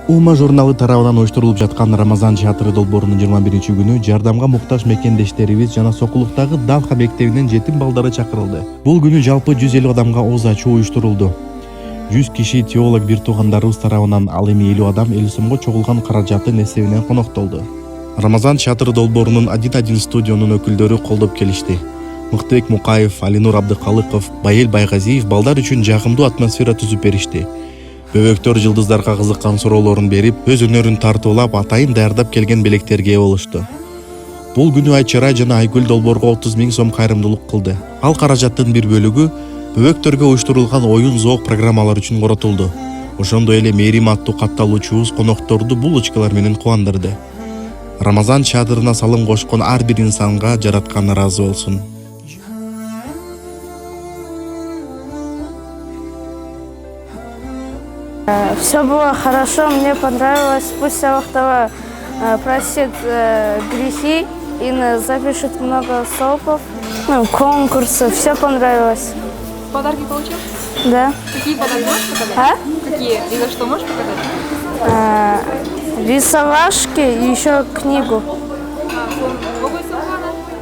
Ума журналы тарабынан уюштурулуп жаткан Рамазан театры долбоорунун 21-күнү жардамга муктаж мекендештерибиз жана Сокулуктагы Далха мектебинин жетим балдары чакырылды. Бул күнү жалпы 150 адамга ооз ачуу уюштурулду. 100 киши теолог бир туугандарыбыз тарабынан, ал эми 50 адам 50 сомго чогулган каражаттын эсебинен коноктолду. Рамазан театры долбоорунун 1-1 студионун өкүлдөрү колдоп келишти. Мыктыбек Мукаев, Алинур Абдыкалыков, Байел Байгазиев балдар үчүн жагымдуу атмосфера түзүп беришти. Бөбөктөр жылдыздарга кызыккан суроолорун берип, өз өнөрүн тартуулап, атайын даярдап келген белектерге ээ болушту. Бул күнү Айчарай жана Айгүл долбоорго 30 000 сом кайрымдуулук кылды. Ал каражаттын бир бөлүгү бөбөктөргө уюштурулган оюн зоок программалар үчүн коротулду. Ошондой эле Мээрим аттуу катталуучубуз конокторду булочкалар менен кубандырды. Рамазан театрына салым кошкон ар бир инсанга жараткан ыраазы болсун. Все было хорошо, мне понравилось. Пусть Аллах простит грехи и запишет много сопов, конкурсов. Все понравилось. Подарки получил? Да. Какие подарки можешь показать? Какие? И за что можешь показать? Рисовашки и еще книгу.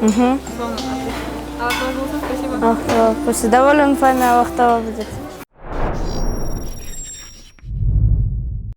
Угу. Спасибо. Пусть доволен вами Аллах будет.